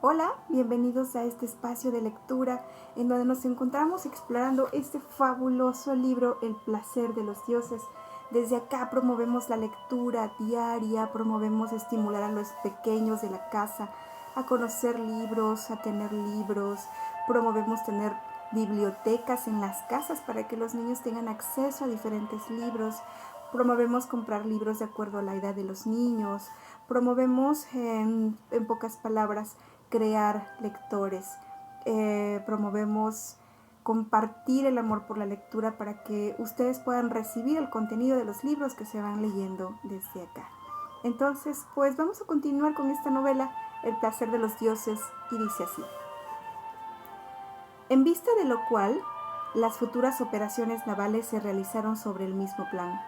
Hola, bienvenidos a este espacio de lectura en donde nos encontramos explorando este fabuloso libro El placer de los dioses. Desde acá promovemos la lectura diaria, promovemos estimular a los pequeños de la casa a conocer libros, a tener libros, promovemos tener bibliotecas en las casas para que los niños tengan acceso a diferentes libros, promovemos comprar libros de acuerdo a la edad de los niños, promovemos en pocas palabras crear lectores, promovemos compartir el amor por la lectura para que ustedes puedan recibir el contenido de los libros que se van leyendo desde acá. Entonces, pues vamos a continuar con esta novela, El placer de los dioses, y dice así. En vista de lo cual, las futuras operaciones navales se realizaron sobre el mismo plan,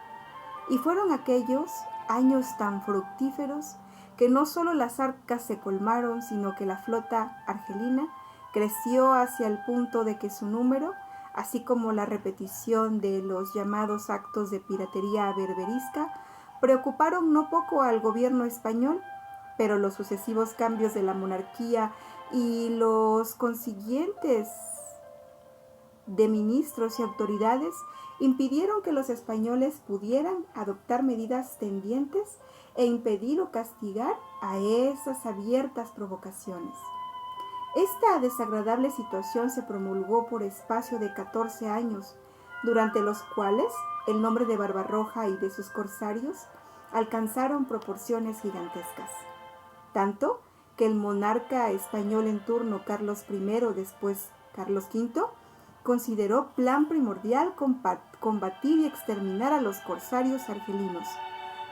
y fueron aquellos años tan fructíferos que no solo las arcas se colmaron, sino que la flota argelina creció hacia el punto de que su número, así como la repetición de los llamados actos de piratería berberisca, preocuparon no poco al gobierno español, pero los sucesivos cambios de la monarquía y los consiguientes de ministros y autoridades impidieron que los españoles pudieran adoptar medidas tendientes e impedir o castigar a esas abiertas provocaciones. Esta desagradable situación se promulgó por espacio de 14 años, durante los cuales el nombre de Barbarroja y de sus corsarios alcanzaron proporciones gigantescas. Tanto que el monarca español en turno, Carlos I, después Carlos V, consideró plan primordial combatir y exterminar a los corsarios argelinos,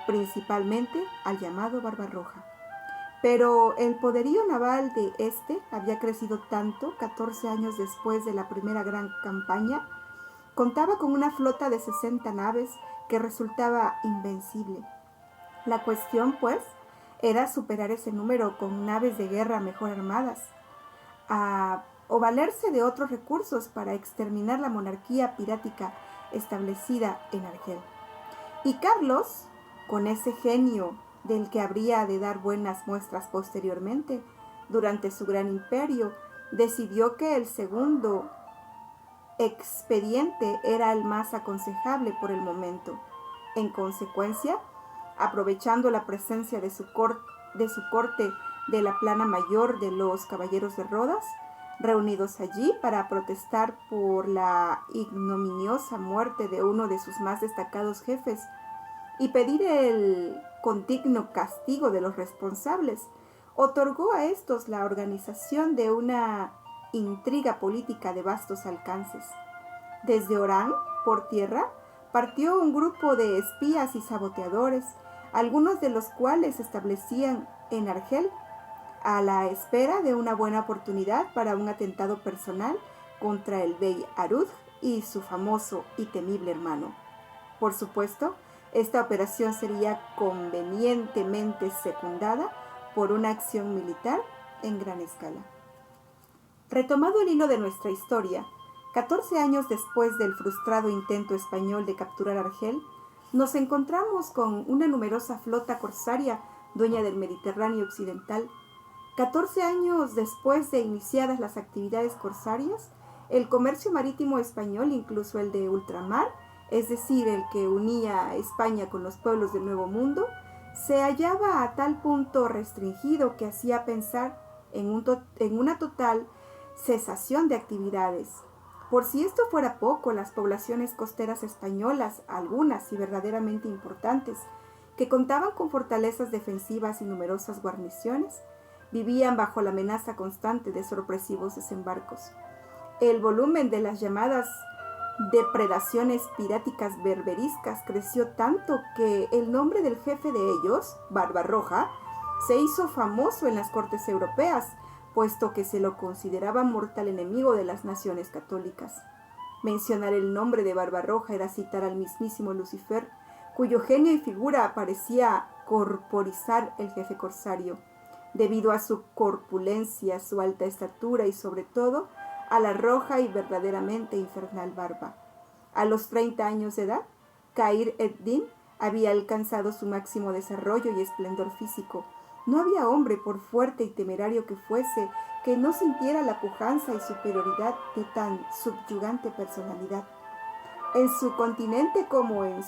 principalmente al llamado Barbarroja. Pero el poderío naval de este había crecido tanto, 14 años después de la primera gran campaña, contaba con una flota de 60 naves que resultaba invencible. La cuestión, pues, era superar ese número con naves de guerra mejor armadas, o valerse de otros recursos para exterminar la monarquía pirática establecida en Argel. Y Carlos, con ese genio del que habría de dar buenas muestras posteriormente, durante su gran imperio, decidió que el segundo expediente era el más aconsejable por el momento. En consecuencia, aprovechando la presencia de su corte de la plana mayor de los caballeros de Rodas, reunidos allí para protestar por la ignominiosa muerte de uno de sus más destacados jefes y pedir el condigno castigo de los responsables, otorgó a estos la organización de una intriga política de vastos alcances. Desde Orán, por tierra, partió un grupo de espías y saboteadores, algunos de los cuales se establecían en Argel, a la espera de una buena oportunidad para un atentado personal contra el bey Arud y su famoso y temible hermano. Por supuesto, esta operación sería convenientemente secundada por una acción militar en gran escala. Retomado el hilo de nuestra historia, 14 años después del frustrado intento español de capturar Argel, nos encontramos con una numerosa flota corsaria dueña del Mediterráneo occidental. 14 años después de iniciadas las actividades corsarias, el comercio marítimo español, incluso el de ultramar, es decir, el que unía a España con los pueblos del Nuevo Mundo, se hallaba a tal punto restringido que hacía pensar en una total cesación de actividades. Por si esto fuera poco, las poblaciones costeras españolas, algunas y verdaderamente importantes, que contaban con fortalezas defensivas y numerosas guarniciones, vivían bajo la amenaza constante de sorpresivos desembarcos. El volumen de las llamadas depredaciones piráticas berberiscas creció tanto que el nombre del jefe de ellos, Barbarroja, se hizo famoso en las cortes europeas, puesto que se lo consideraba mortal enemigo de las naciones católicas. Mencionar el nombre de Barbarroja era citar al mismísimo Lucifer, cuyo genio y figura parecía corporizar el jefe corsario, debido a su corpulencia, su alta estatura y sobre todo a la roja y verdaderamente infernal barba. A los 30 años de edad, Khayr ed-Din había alcanzado su máximo desarrollo y esplendor físico, No había hombre, por fuerte y temerario que fuese, que no sintiera la pujanza y superioridad de tan subyugante personalidad. En su continente como en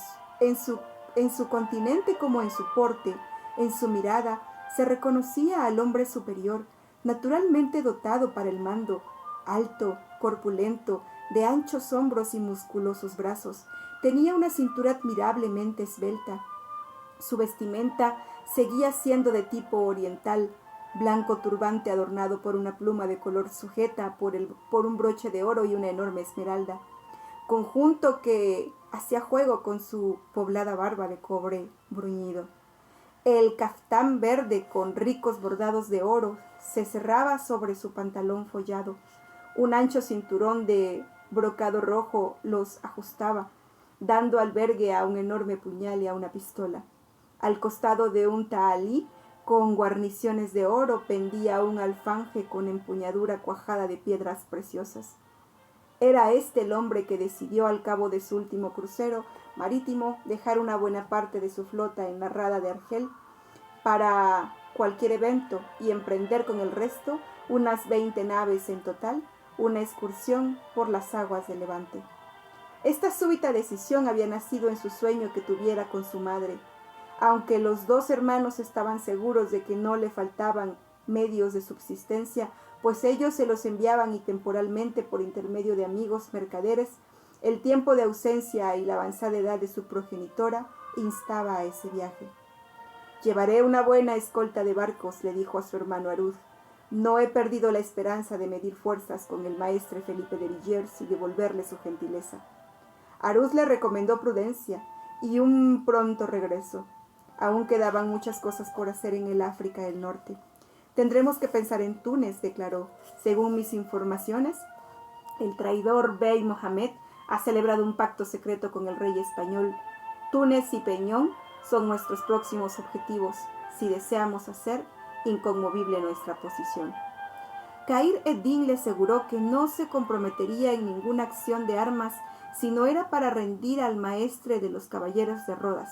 su continente como en su porte, en su mirada, se reconocía al hombre superior, naturalmente dotado para el mando, alto, corpulento, de anchos hombros y musculosos brazos. Tenía una cintura admirablemente esbelta. Su vestimenta seguía siendo de tipo oriental, blanco turbante adornado por una pluma de color sujeta por un broche de oro y una enorme esmeralda, conjunto que hacía juego con su poblada barba de cobre bruñido. El caftán verde con ricos bordados de oro se cerraba sobre su pantalón follado. Un ancho cinturón de brocado rojo los ajustaba, dando albergue a un enorme puñal y a una pistola. Al costado de un tahalí con guarniciones de oro pendía un alfanje con empuñadura cuajada de piedras preciosas. Era este el hombre que decidió al cabo de su último crucero marítimo dejar una buena parte de su flota en la rada de Argel para cualquier evento y emprender con el resto, unas 20 naves en total, una excursión por las aguas de Levante. Esta súbita decisión había nacido en su sueño que tuviera con su madre. Aunque los dos hermanos estaban seguros de que no le faltaban medios de subsistencia, pues ellos se los enviaban y temporalmente por intermedio de amigos mercaderes, el tiempo de ausencia y la avanzada edad de su progenitora instaba a ese viaje. «Llevaré una buena escolta de barcos», le dijo a su hermano Arud. «No he perdido la esperanza de medir fuerzas con el maestre Felipe de Villers y devolverle su gentileza». Arud le recomendó prudencia y un pronto regreso. Aún quedaban muchas cosas por hacer en el África del Norte. «Tendremos que pensar en Túnez», declaró. «Según mis informaciones, el traidor Bey Mohamed ha celebrado un pacto secreto con el rey español. Túnez y Peñón son nuestros próximos objetivos, si deseamos hacer inconmovible nuestra posición». Khayr ed-Din le aseguró que no se comprometería en ninguna acción de armas si no era para rendir al maestre de los caballeros de Rodas.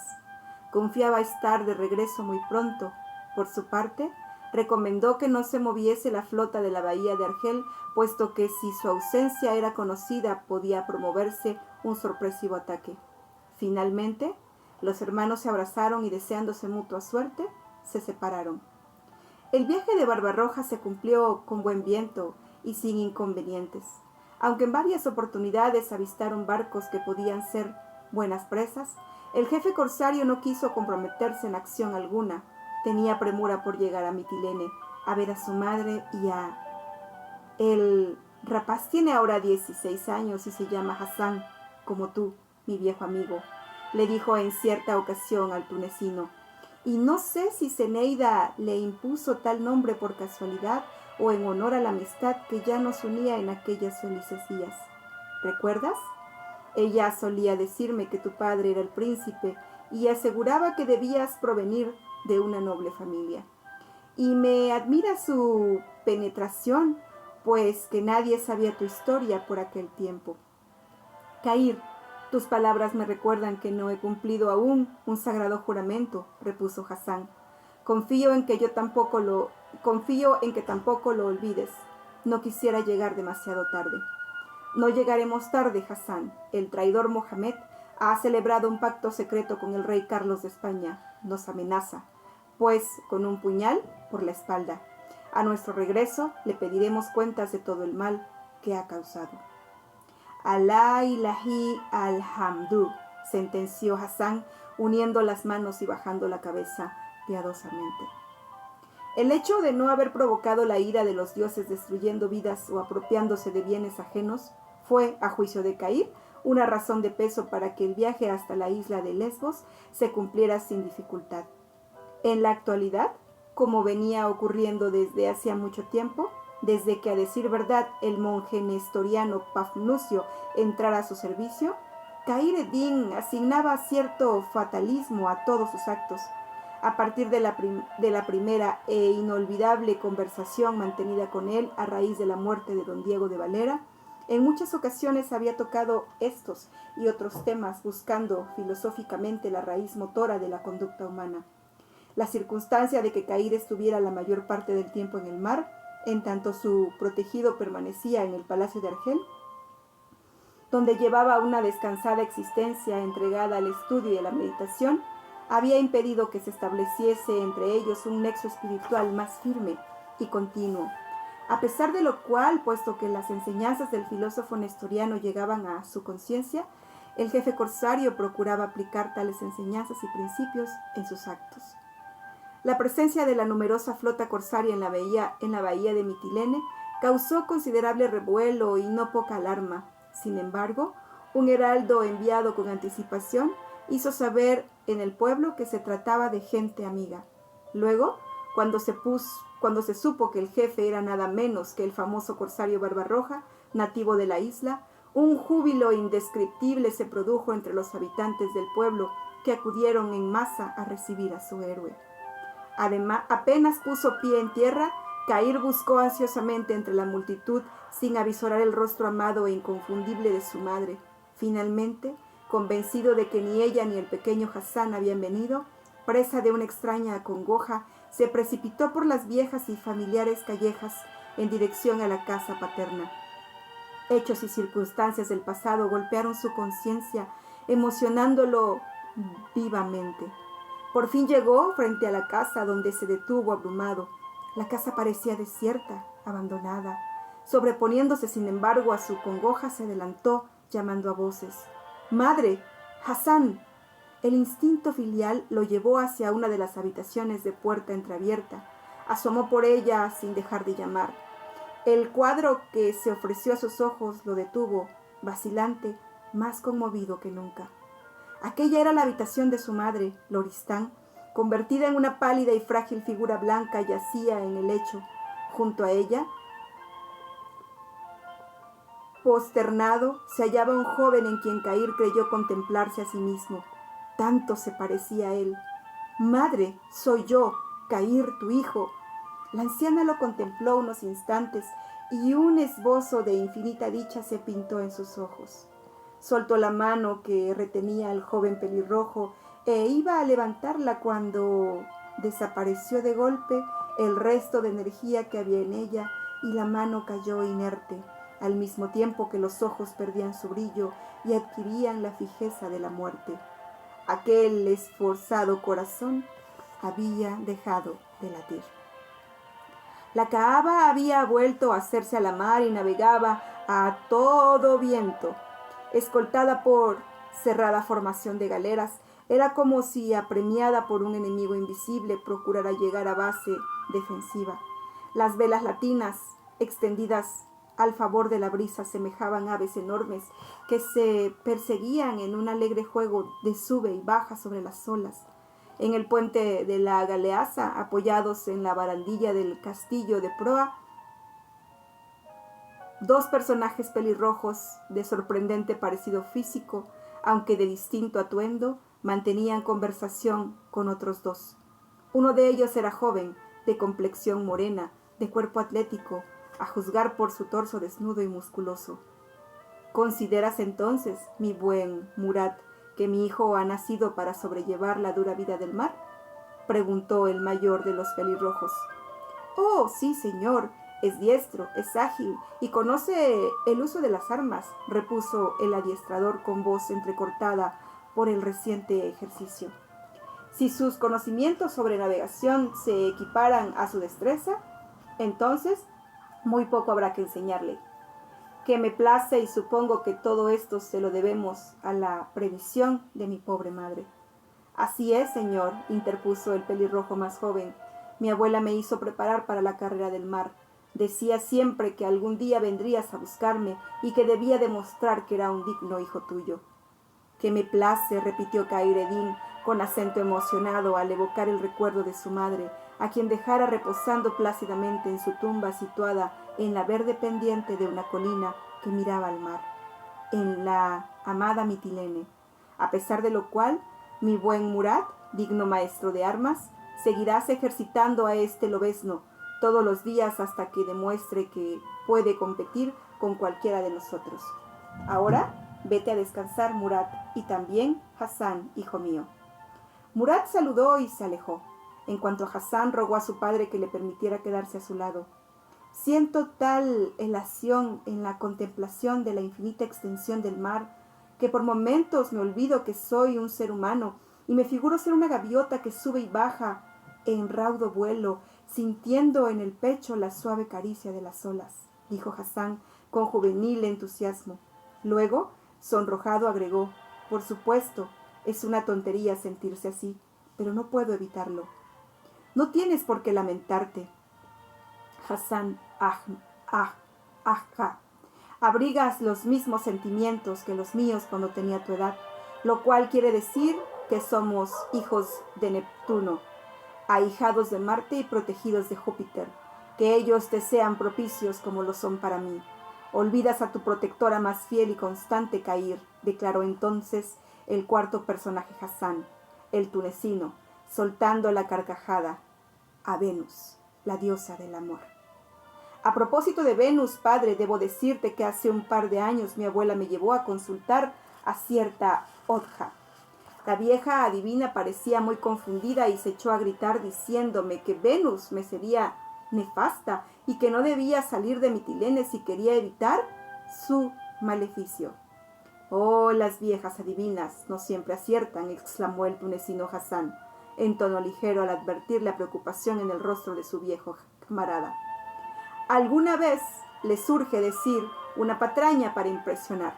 Confiaba estar de regreso muy pronto. Por su parte, recomendó que no se moviese la flota de la bahía de Argel, puesto que si su ausencia era conocida podía promoverse un sorpresivo ataque. Finalmente, los hermanos se abrazaron y, deseándose mutua suerte, se separaron. El viaje de Barbarroja se cumplió con buen viento y sin inconvenientes. Aunque en varias oportunidades avistaron barcos que podían ser buenas presas, el jefe corsario no quiso comprometerse en acción alguna. Tenía premura por llegar a Mitilene, a ver a su madre y a... «El rapaz tiene ahora 16 años y se llama Hassan, como tú, mi viejo amigo», le dijo en cierta ocasión al tunecino. «Y no sé si Zeneida le impuso tal nombre por casualidad o en honor a la amistad que ya nos unía en aquellos felices días. ¿Recuerdas? Ella solía decirme que tu padre era el príncipe y aseguraba que debías provenir de una noble familia. Y me admira su penetración, pues que nadie sabía tu historia por aquel tiempo. Khayr, tus palabras me recuerdan que no he cumplido aún un sagrado juramento», repuso Hassan. Confío en que tampoco lo olvides. No quisiera llegar demasiado tarde». «No llegaremos tarde, Hassan. El traidor Mohamed ha celebrado un pacto secreto con el rey Carlos de España. Nos amenaza, pues, con un puñal por la espalda. A nuestro regreso le pediremos cuentas de todo el mal que ha causado». «Alá ilahi alhamdu», sentenció Hassan, uniendo las manos y bajando la cabeza piadosamente. El hecho de no haber provocado la ira de los dioses destruyendo vidas o apropiándose de bienes ajenos fue, a juicio de Khayr, una razón de peso para que el viaje hasta la isla de Lesbos se cumpliera sin dificultad. En la actualidad, como venía ocurriendo desde hacía mucho tiempo, desde que, a decir verdad, el monje nestoriano Pafnucio entrara a su servicio, Khayr ed-Din asignaba cierto fatalismo a todos sus actos. A partir de la primera e inolvidable conversación mantenida con él a raíz de la muerte de don Diego de Valera, en muchas ocasiones había tocado estos y otros temas buscando filosóficamente la raíz motora de la conducta humana. La circunstancia de que Cair estuviera la mayor parte del tiempo en el mar, en tanto su protegido permanecía en el palacio de Argel, donde llevaba una descansada existencia entregada al estudio y a la meditación, había impedido que se estableciese entre ellos un nexo espiritual más firme y continuo. A pesar de lo cual, puesto que las enseñanzas del filósofo nestoriano llegaban a su conciencia, el jefe corsario procuraba aplicar tales enseñanzas y principios en sus actos. La presencia de la numerosa flota corsaria en la bahía de Mitilene causó considerable revuelo y no poca alarma. Sin embargo, un heraldo enviado con anticipación hizo saber en el pueblo que se trataba de gente amiga. Luego, cuando se supo que el jefe era nada menos que el famoso corsario Barbarroja, nativo de la isla, un júbilo indescriptible se produjo entre los habitantes del pueblo, que acudieron en masa a recibir a su héroe. Además, apenas puso pie en tierra, Cair buscó ansiosamente entre la multitud, sin avisorar el rostro amado e inconfundible de su madre. Finalmente, convencido de que ni ella ni el pequeño Hassan habían venido, presa de una extraña acongoja, se precipitó por las viejas y familiares callejas en dirección a la casa paterna. Hechos y circunstancias del pasado golpearon su conciencia, emocionándolo vivamente. Por fin llegó frente a la casa, donde se detuvo abrumado. La casa parecía desierta, abandonada. Sobreponiéndose, sin embargo, a su congoja, se adelantó, llamando a voces: «¡Madre! ¡Hassan!». El instinto filial lo llevó hacia una de las habitaciones de puerta entreabierta. Asomó por ella sin dejar de llamar. El cuadro que se ofreció a sus ojos lo detuvo, vacilante, más conmovido que nunca. Aquella era la habitación de su madre, Loristán. Convertida en una pálida y frágil figura blanca, yacía en el lecho. Junto a ella, posternado, se hallaba un joven en quien Cair creyó contemplarse a sí mismo. Tanto se parecía a él. «Madre, soy yo, Cair, tu hijo». La anciana lo contempló unos instantes y un esbozo de infinita dicha se pintó en sus ojos. Soltó la mano que retenía al joven pelirrojo e iba a levantarla cuando desapareció de golpe el resto de energía que había en ella y la mano cayó inerte, al mismo tiempo que los ojos perdían su brillo y adquirían la fijeza de la muerte. Aquel esforzado corazón había dejado de latir. La Kaaba había vuelto a hacerse a la mar y navegaba a todo viento. Escoltada por cerrada formación de galeras, era como si, apremiada por un enemigo invisible, procurara llegar a base defensiva. Las velas latinas, extendidas al favor de la brisa, semejaban aves enormes que se perseguían en un alegre juego de sube y baja sobre las olas. En el puente de la Galeaza, apoyados en la barandilla del castillo de proa, dos personajes pelirrojos de sorprendente parecido físico, aunque de distinto atuendo, mantenían conversación con otros dos. Uno de ellos era joven, de complexión morena, de cuerpo atlético, a juzgar por su torso desnudo y musculoso. «¿Consideras entonces, mi buen Murat, que mi hijo ha nacido para sobrellevar la dura vida del mar?», preguntó el mayor de los pelirrojos. «Oh, sí, señor, es diestro, es ágil y conoce el uso de las armas», repuso el adiestrador con voz entrecortada por el reciente ejercicio. «Si sus conocimientos sobre navegación se equiparan a su destreza, entonces muy poco habrá que enseñarle. Que me place y supongo que todo esto se lo debemos a la previsión de mi pobre madre». «Así es, señor», interpuso el pelirrojo más joven. «Mi abuela me hizo preparar para la carrera del mar. Decía siempre que algún día vendrías a buscarme y que debía demostrar que era un digno hijo tuyo». «Que me place», repitió Khaireddin con acento emocionado al evocar el recuerdo de su madre, a quien dejara reposando plácidamente en su tumba situada en la verde pendiente de una colina que miraba al mar, en la amada Mitilene. A pesar de lo cual, mi buen Murat, digno maestro de armas, seguirás ejercitando a este lobezno todos los días hasta que demuestre que puede competir con cualquiera de nosotros. Ahora, vete a descansar, Murat, y también Hassan, hijo mío». Murat saludó y se alejó. En cuanto a Hassan, rogó a su padre que le permitiera quedarse a su lado. Siento tal elación en la contemplación de la infinita extensión del mar que por momentos me olvido que soy un ser humano y me figuro ser una gaviota que sube y baja en raudo vuelo, sintiendo en el pecho la suave caricia de las olas, dijo Hassan con juvenil entusiasmo. Luego, sonrojado, agregó: por supuesto, es una tontería sentirse así, pero no puedo evitarlo. No tienes por qué lamentarte, Hassan Ajja. Abrigas los mismos sentimientos que los míos cuando tenía tu edad, lo cual quiere decir que somos hijos de Neptuno, ahijados de Marte y protegidos de Júpiter. Que ellos te sean propicios como lo son para mí. Olvidas a tu protectora más fiel y constante, Cair, declaró entonces el cuarto personaje Hassan, el tunecino, soltando la carcajada, a Venus, la diosa del amor. A propósito de Venus, padre, debo decirte que hace un par de años mi abuela me llevó a consultar a cierta Odja. La vieja adivina parecía muy confundida y se echó a gritar diciéndome que Venus me sería nefasta y que no debía salir de Mitilene si quería evitar su maleficio. Oh, las viejas adivinas no siempre aciertan, exclamó el tunecino Hassan, en tono ligero al advertir la preocupación en el rostro de su viejo camarada. Alguna vez le surge decir una patraña para impresionar.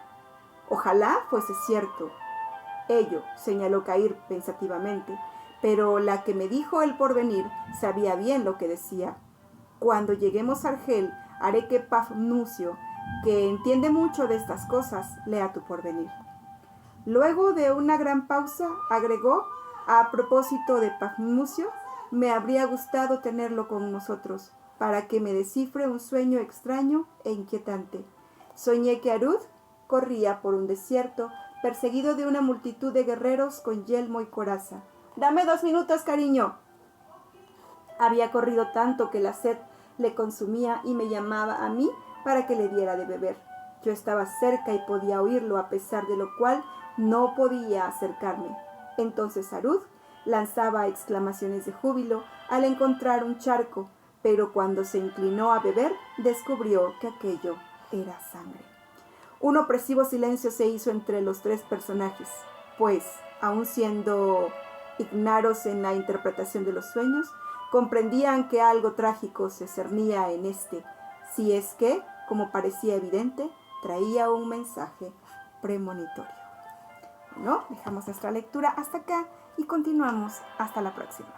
Ojalá fuese cierto. Ello, señaló Cair pensativamente, pero la que me dijo el porvenir sabía bien lo que decía. Cuando lleguemos a Argel, haré que Pafnucio, que entiende mucho de estas cosas, lea tu porvenir. Luego de una gran pausa, agregó: a propósito de Pafnucio, me habría gustado tenerlo con nosotros, para que me descifre un sueño extraño e inquietante. Soñé que Arud corría por un desierto, perseguido de una multitud de guerreros con yelmo y coraza. «Dame 2 minutos, cariño». Había corrido tanto que la sed le consumía y me llamaba a mí para que le diera de beber. Yo estaba cerca y podía oírlo, a pesar de lo cual no podía acercarme. Entonces Arud lanzaba exclamaciones de júbilo al encontrar un charco, pero cuando se inclinó a beber, descubrió que aquello era sangre. Un opresivo silencio se hizo entre los 3 personajes, pues, aun siendo ignaros en la interpretación de los sueños, comprendían que algo trágico se cernía en este, si es que, como parecía evidente, traía un mensaje premonitorio. Bueno, dejamos nuestra lectura hasta acá y continuamos hasta la próxima.